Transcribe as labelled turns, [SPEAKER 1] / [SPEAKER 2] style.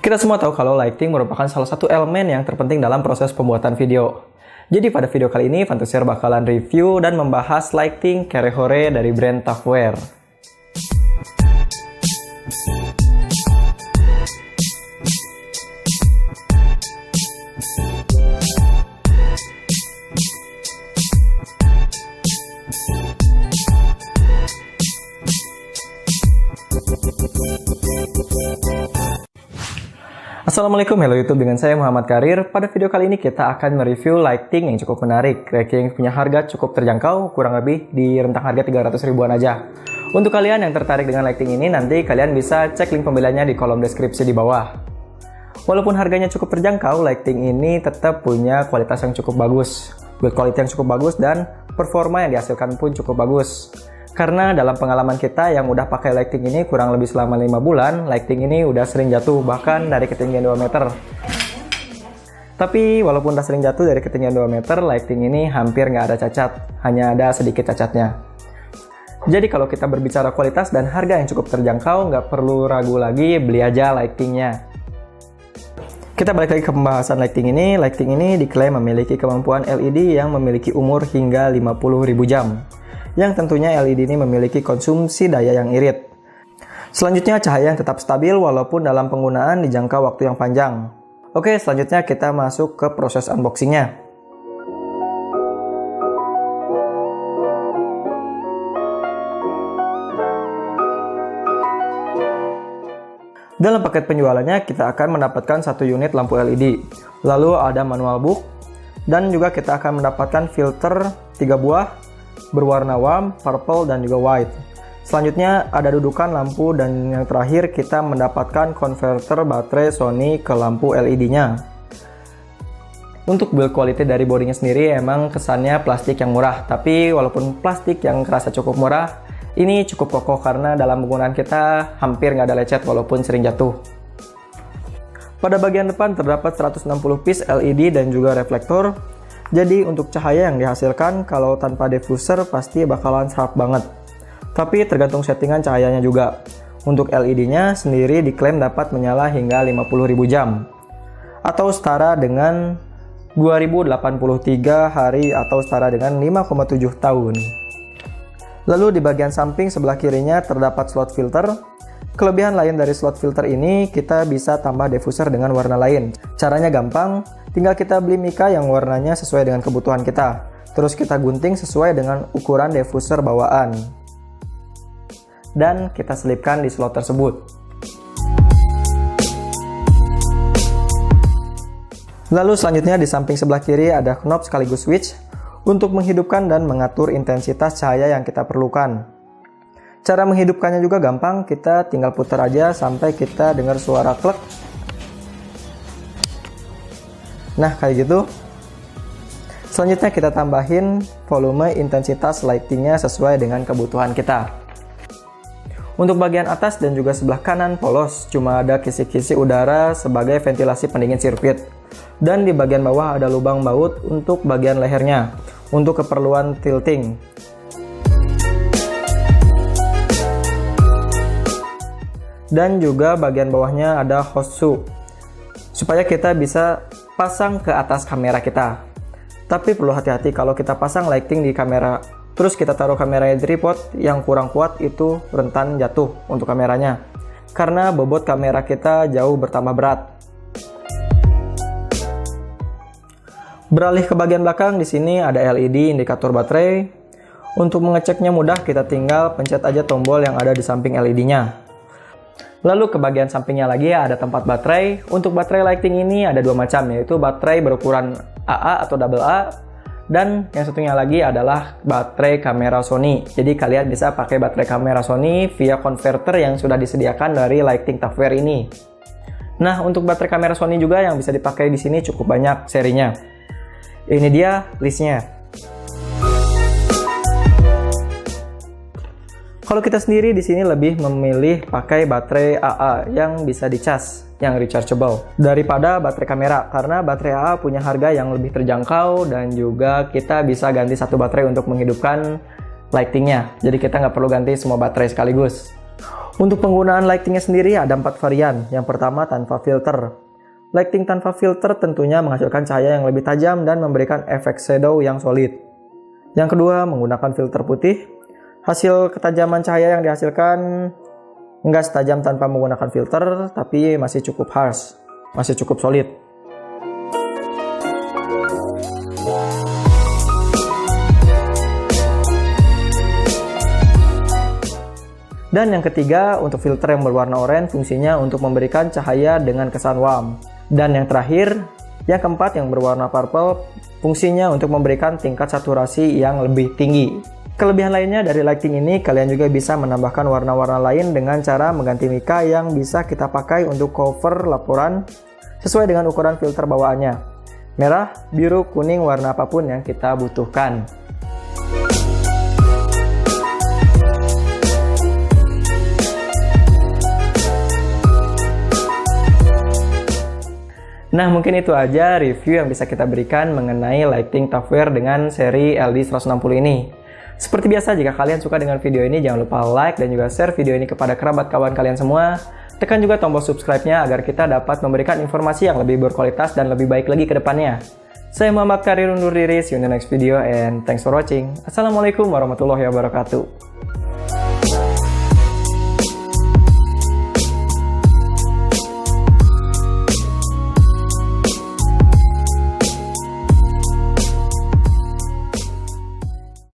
[SPEAKER 1] Kita semua tahu kalau lighting merupakan salah satu elemen yang terpenting dalam proses pembuatan video. Jadi pada video kali ini, Fantusier bakalan review dan membahas lighting Kerehore dari brand Tupperware. Assalamualaikum, hello YouTube, dengan saya Muhammad Karir. Pada video kali ini kita akan mereview lighting yang cukup menarik. Lighting punya harga cukup terjangkau, kurang lebih di rentang harga 300 ribuan aja. Untuk kalian yang tertarik dengan lighting ini, nanti kalian bisa cek link pembeliannya di kolom deskripsi di bawah. Walaupun harganya cukup terjangkau, lighting ini tetap punya kualitas yang cukup bagus. Build quality yang cukup bagus dan performa yang dihasilkan pun cukup bagus. Karena dalam pengalaman kita yang udah pakai lighting ini kurang lebih selama 5 bulan, lighting ini udah sering jatuh bahkan dari ketinggian 2 meter. Tapi walaupun udah sering jatuh dari ketinggian 2 meter, lighting ini hampir nggak ada cacat, hanya ada sedikit cacatnya. Jadi kalau kita berbicara kualitas dan harga yang cukup terjangkau, nggak perlu ragu lagi, beli aja lightingnya. Kita balik lagi ke pembahasan lighting ini. Lighting ini diklaim memiliki kemampuan LED yang memiliki umur hingga 50.000 jam. Yang tentunya LED ini memiliki konsumsi daya yang irit. Selanjutnya, cahaya yang tetap stabil walaupun dalam penggunaan di jangka waktu yang panjang. Oke, selanjutnya kita masuk ke proses unboxingnya. Dalam paket penjualannya, kita akan mendapatkan 1 unit lampu LED. Lalu ada manual book, dan juga kita akan mendapatkan filter 3 buah, berwarna warm, purple, dan juga white. Selanjutnya ada dudukan lampu, dan yang terakhir kita mendapatkan konverter baterai Sony ke lampu LED-nya. Untuk build quality dari bodinya sendiri emang kesannya plastik yang murah, tapi walaupun plastik yang kerasa cukup murah, ini cukup kokoh karena dalam penggunaan kita hampir nggak ada lecet walaupun sering jatuh. Pada bagian depan terdapat 160 piece LED dan juga reflektor. Jadi untuk cahaya yang dihasilkan kalau tanpa diffuser pasti bakalan serap banget. Tapi tergantung settingan cahayanya juga. Untuk LED-nya sendiri diklaim dapat menyala hingga 50.000 jam. Atau setara dengan 2083 hari atau setara dengan 5,7 tahun. Lalu di bagian samping sebelah kirinya terdapat slot filter. Kelebihan lain dari slot filter ini, kita bisa tambah diffuser dengan warna lain. Caranya gampang, tinggal kita beli mica yang warnanya sesuai dengan kebutuhan kita. Terus kita gunting sesuai dengan ukuran diffuser bawaan. Dan kita selipkan di slot tersebut. Lalu selanjutnya di samping sebelah kiri ada knob sekaligus switch untuk menghidupkan dan mengatur intensitas cahaya yang kita perlukan. Cara menghidupkannya juga gampang, kita tinggal putar aja sampai kita dengar suara klek. Nah, kayak gitu. Selanjutnya kita tambahin volume intensitas lightingnya sesuai dengan kebutuhan kita. Untuk bagian atas dan juga sebelah kanan polos, cuma ada kisi-kisi udara sebagai ventilasi pendingin sirkuit. Dan di bagian bawah ada lubang baut untuk bagian lehernya, untuk keperluan tilting. Dan juga bagian bawahnya ada hose supaya kita bisa pasang ke atas kamera kita. Tapi perlu hati-hati kalau kita pasang lighting di kamera, terus kita taruh kameranya di tripod yang kurang kuat, itu rentan jatuh untuk kameranya. Karena bobot kamera kita jauh bertambah berat. Beralih ke bagian belakang, di sini ada LED indikator baterai. Untuk mengeceknya mudah, kita tinggal pencet aja tombol yang ada di samping LED-nya. Lalu ke bagian sampingnya lagi ada tempat baterai. Untuk baterai lighting ini ada 2 macam, yaitu baterai berukuran AA atau double A, dan yang satunya lagi adalah baterai kamera Sony. Jadi kalian bisa pakai baterai kamera Sony via konverter yang sudah disediakan dari lighting Tupperware ini. Nah, untuk baterai kamera Sony juga yang bisa dipakai di sini cukup banyak serinya. Ini dia listnya. Kalau kita sendiri di sini lebih memilih pakai baterai AA yang bisa dicas, yang rechargeable, daripada baterai kamera, karena baterai AA punya harga yang lebih terjangkau dan juga kita bisa ganti satu baterai untuk menghidupkan lightingnya. Jadi kita nggak perlu ganti semua baterai sekaligus. Untuk penggunaan lightingnya sendiri ada 4 varian. Yang pertama tanpa filter. Lighting tanpa filter tentunya menghasilkan cahaya yang lebih tajam dan memberikan efek shadow yang solid. Yang kedua menggunakan filter putih. Hasil ketajaman cahaya yang dihasilkan enggak setajam tanpa menggunakan filter, tapi masih cukup harsh, masih cukup solid. Dan yang ketiga, untuk filter yang berwarna oranye fungsinya untuk memberikan cahaya dengan kesan warm. Dan yang terakhir, yang keempat yang berwarna purple, fungsinya untuk memberikan tingkat saturasi yang lebih tinggi. Kelebihan lainnya dari lighting ini, kalian juga bisa menambahkan warna-warna lain dengan cara mengganti mica yang bisa kita pakai untuk cover laporan sesuai dengan ukuran filter bawaannya. Merah, biru, kuning, warna apapun yang kita butuhkan. Nah, mungkin itu aja review yang bisa kita berikan mengenai lighting Tupperware dengan seri LD160 ini. Seperti biasa, jika kalian suka dengan video ini, jangan lupa like dan juga share video ini kepada kerabat kawan kalian semua. Tekan juga tombol subscribe-nya agar kita dapat memberikan informasi yang lebih berkualitas dan lebih baik lagi ke depannya. Saya Muhammad Karir undur diri, see you in the next video and thanks for watching. Assalamualaikum warahmatullahi wabarakatuh.